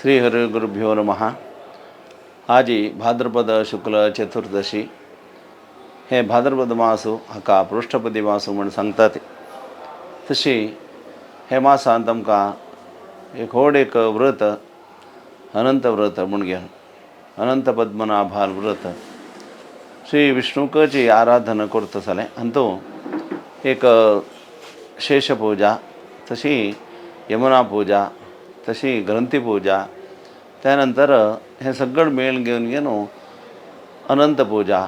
श्री हरिगुरुभ्यो नमः. आजी भाद्रपद शुक्ल चतुर्दशी हे भाद्रपद मासू हाका पृष्ठपदी मासू म्हणून सांगतात. तशी हे मासांत आमकां एक व्रत अनंत व्रत म्हणून घेवन अनंत पद्मनाभाल व्रत श्री विष्णुकाची आराधना करता जालें आनी तो एक शेषपूजा, तशी यमुना पूजा, तशी ग्रंथी पूजा, त्यानंतर हे सगळं मेळ घेवन अनंत पूजा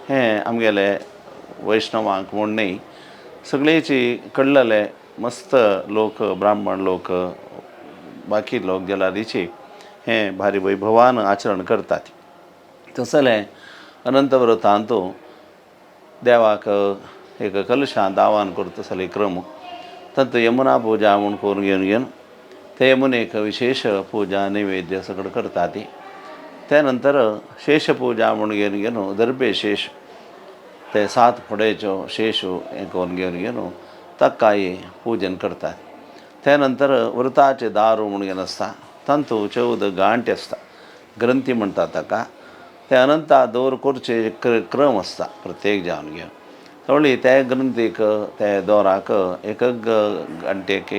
हें आमगेले वैष्णवांक म्हूण न्ही सगळेची कळलेले मस्त लोक, ब्राह्मण लोक, बाकी लोक जलादीची हें भारी वैभवान आचरण करतात. तसले अनंत व्रतांत देवाक एक कलशांत आवाहन करता जाल्यार क्रम तातूंत यमुना पूजा म्हूण करून घेवन ते यमुनेक विशेष पूजा नैवेद्य सगळं करतात. त्यानंतर शेषपूजा म्हणून घेवन दर्बे शेष ते 7 फुडेच्यो शेष हें करून घेवन ताकाय पूजन करतात. त्यानंतर व्रताचे दारू म्हणून घेवन आसता तातूंत 14 गांठ आसता, ग्रंथी म्हणटा ताका. ते अनंता दवर करचे क्रम आसता प्रत्येक जावन घेवन थोडी त्या ग्रंथीक त्या दोराक एक घंटेक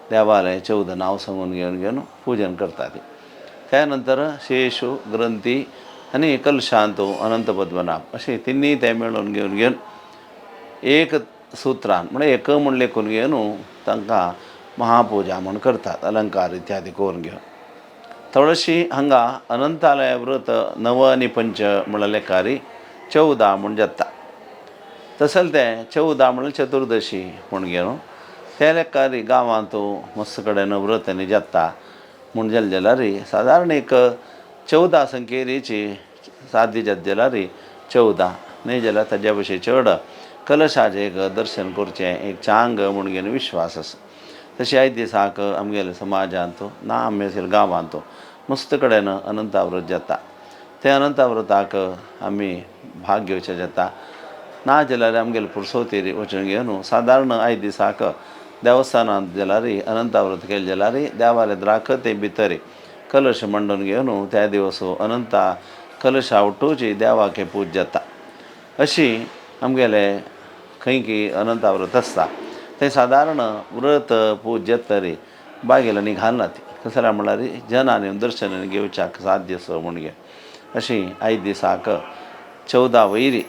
देवालय 14 नांव सांगून घेवन पूजन करतात. त्यानंतर शेषू, ग्रंथी आनी कलशांत अनंत पद्मनाभ अशें तिन्नी ते मेळून घेवन एक सुत्रान म्हणजे एक म्हणलें करून घेवन तांकां महापूजा म्हूण करतात, अलंकार इत्यादी करून घेवन. थोडीशी हांगा अनंतालय व्रत 9 आनी 5 म्हणल्यार लेखारी 14 म्हूण जाता. तसले ते 14 म्हणल्यार चतुर्दशी म्हूण घेवन त्या लेखारी गांवांत मस्त कडेन व्रत आनी जाता म्हूण जालें जाल्यार सादारण एक 14 संख्येची सादी जाता जाल्यार 14 न्ही जाल्यार ताज्या भशेन चड कलशाचें एक दर्शन करचें एक चांग म्हूण घेवन विश्वास आसा. तशें आयज दिसाक आमगेल्या समाजांत ना आमच्या गांवांत मस्त कडेन अनंता व्रत जाता. त्या अनंता व्रताक आमी भाग घेवचें जाता ना जाल्यार आमगेले पुरसोतेर वचून घेवन सादारण आयज दिसाक देवस्थानांत जाल्यार अनंता व्रत केलें जाल्यार देवालयात ते भितर कलश मांडून घेवन त्या दिवस अनंता कलशा उठोवची देवाक पूज जाता. अशी आमगेले खंय अनंता व्रत आसता ते सादारण व्रत पूज जातरी बागेलांनी घालनात. कसले म्हणल्यार जनांनी दर्शन घेवच्याक साध्य स म्हूण घे. अशी आयज दिसाक 14 वयरी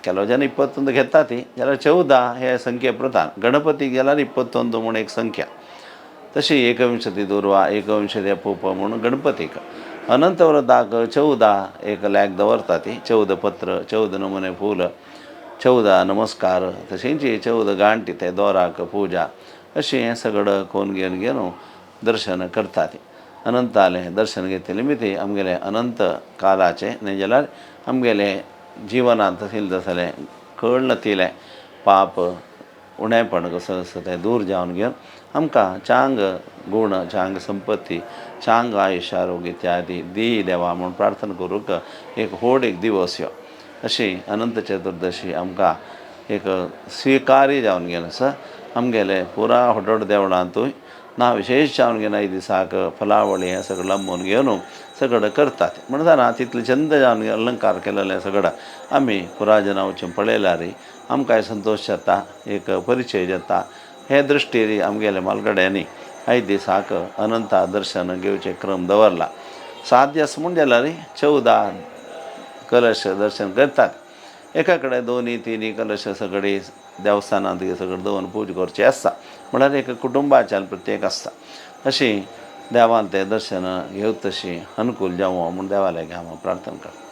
केलो जन 21 घेता ती जाल्यार 14 हे संख्ये प्रधान. गणपतीक जाल्यार 21 म्हूण एक संख्या. तशी एकविंशती दुर्वा, एकविंशती अपूप म्हणून गणपतीक. अनंत व्रताक 14 एक लेख दवरता ती, 14 पत्र, 14 नमुने फूल, 14 नमस्कार, तशींची 14 गांठी ते दोराक पूजा अशी हें सगळं कोण घेवन दर्शन करतात. अनंतालें दर्शन घेतले मिती आमगेले अनंत कालाचे न्ही जाल्यार आमगेले जिवनांत तसलें कळ नतिलें पाप उणेपण कसं आसा तें दूर जावन घेवन आमकां चांग गूण, चांग संपत्ती, चांग आयुश्य आरोग्य इत्यादी दी देवा म्हूण प्रार्थना करूंक एक व्हड एक दिवस यो. अशी अनंत चतुर्दशी आमकां एक स्विकार्य जावन घेवन आसा. आमगेले पुरा व्हड देवळांतूय ना विशेश जावन घेवन आयज दिसाक फलावळी हें सगळं लांबून घेवन सगळं करतात. म्हणटाना तितलें चंद जावन अलंकार केलेलें सगळं आमी पुराजना वचून पळयल्यार आमकां संतोश जाता, एक परिचय जाता. हे दृश्टीर आमगेल्या मालगड्यांनी आयज दिसाक अनंता दर्शन घेवचें क्रम दवरला. साध्य आसा म्हूण जाल्यार 14 कलश दर्शन करतात. एका कडेन 2-3 कलश सगळी देवस्थानांत सगळें दवरून पूज करची आसता म्हळ्यार एक कुटुंबाच्यान प्रत्येक आसता. अशी देवान तें दर्शन घेवं तशी अनुकूल जावं म्हूण देवालय हांव प्रार्थना करता.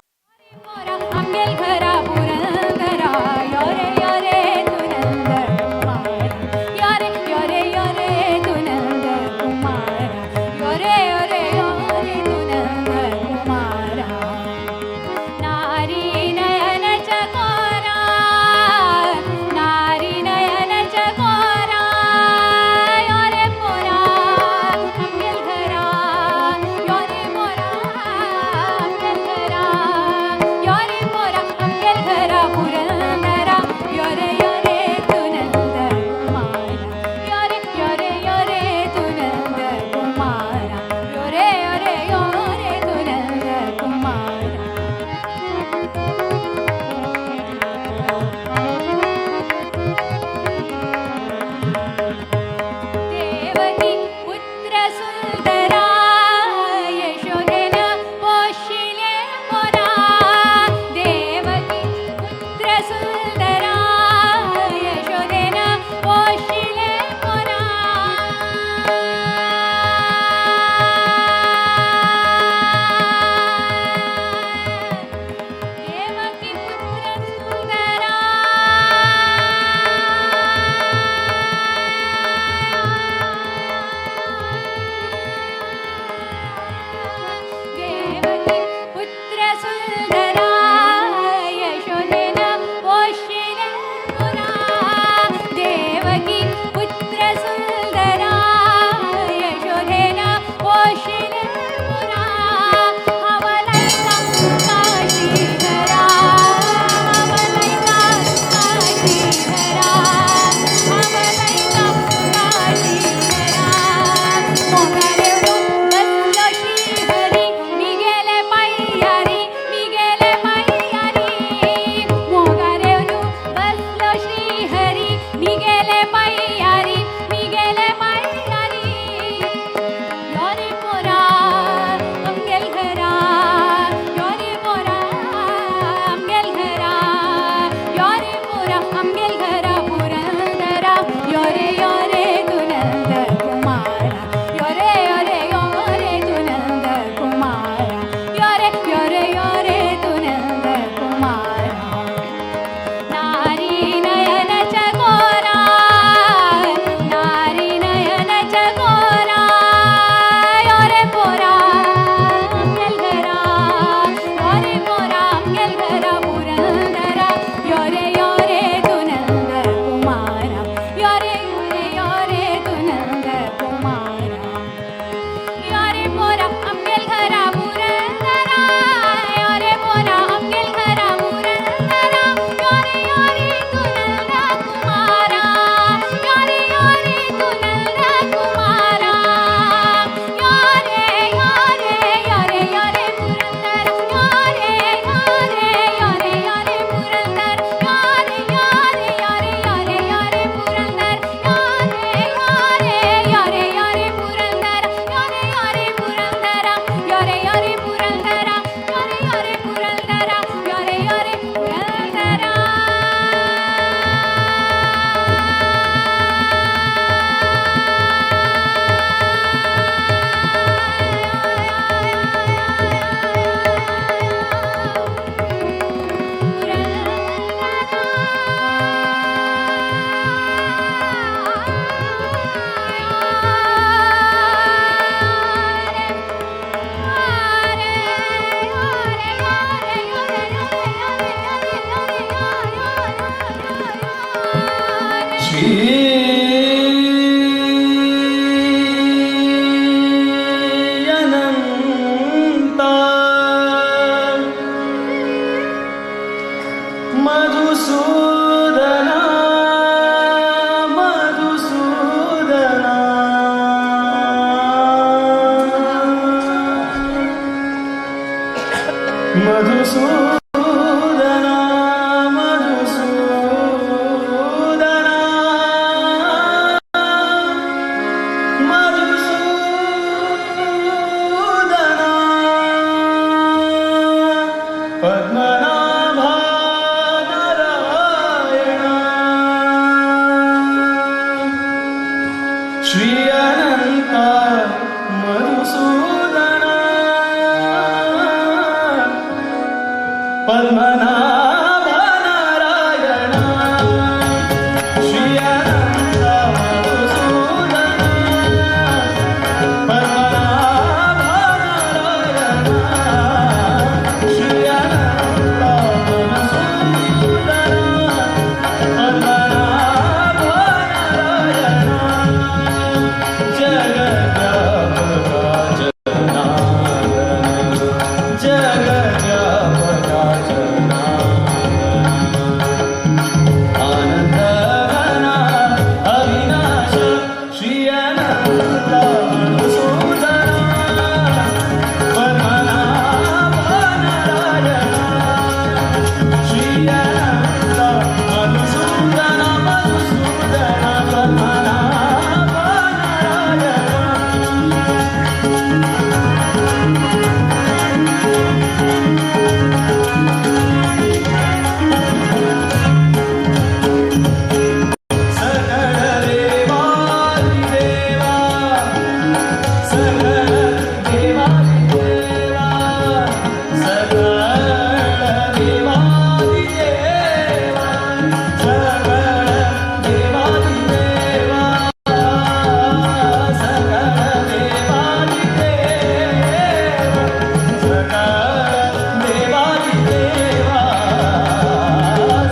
ಮಧುಸೂದನ ಮಧುಸೂದನ ಮಧುಸೂದನ ಪದ್ಮನಾಭ ನಾರಾಯಣ ಶ್ರೀ ಅನಂತ ಮಧುಸೂದನ ಪದ್ಮನಾಭ ನಾರಾಯಣ ಶ್ರೀ ಅನಂತ ಮಧುಸೂದನ ಪದ್ಮನಾಭ ನಾರಾಯಣ ಶ್ರೀ ಅನಂತ ಮಧುಸೂದನ ಪದ್ಮನಾಭ ನಾರಾಯಣ ಜಗದ್ವ್ಯಾಪಕ ಜಗದ್ವ್ಯಾಪಕ ಆನಂದಘನ ಅವಿನಾಶ ಶ್ರೀ ಅನಂತ ಮಧುಸೂದನ ಪದ್ಮನಾಭ ನಾರಾಯಣ ಶ್ರೀ ಅನಂತ ಮಧುಸೂದನ ಮಧುಸೂದನ ಪದ್ಮನಾಭ ನಾರಾಯಣ ಸಕಲ ದೇವಾದಿದೇವ ಸಕಲ ದೇವಾದಿದೇವ ಸಕಲ ದೇವಾದಿದೇವ ಸಕಲ ದೇವಾದಿದೇವ ಸಕಲ ದೇವಾದಿದೇವ ಸಕಲ ದೇವಾದಿದೇವ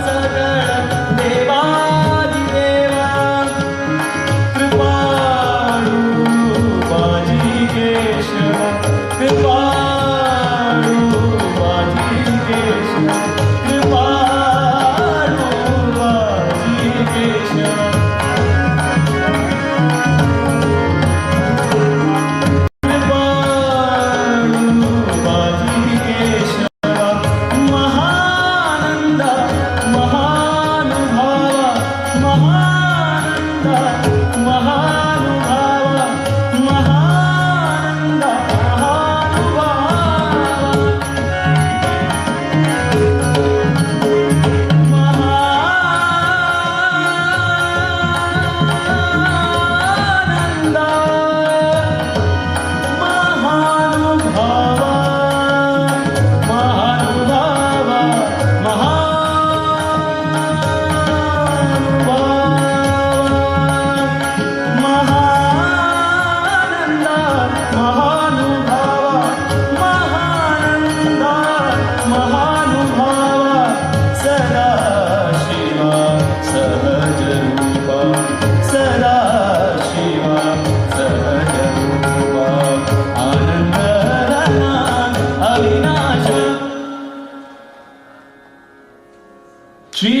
ಸಕಲ ದೇವಾದಿದೇವ ಕೃಪಾಳು ಬಾಜಿಕೇಶವ ಕೃಪಾಳು ಬಾಜಿಕೇಶವ ಕೃಪಾಳು ಬಾಜಿಕೇಶವ ಕೃಪಾಳು ಬಾಜಿಕೇಶವ ಮಹಾನಂದ ಮಹಾನುಭಾವ ಮಹಾನಂದ ಮಹಾನುಭಾವ ಮಹಾನಂದ ಮಹಾನಂದ ಮಹಾನುಭಾವ ಮಹಾನುಭಾವ ಮಹಾನಂದ ಮಹಾನುಭಾವ ಮಹಾನಂದ ಮಹಾನುಭಾವ ಸದಾ ಶಿವ ಸಹಜ ರೂಪ ಸದಾ ಶಿವ ಸಹಜ ರೂಪ ಆನಂದಘನ ಅವಿನಾಶ ಶ್ರೀ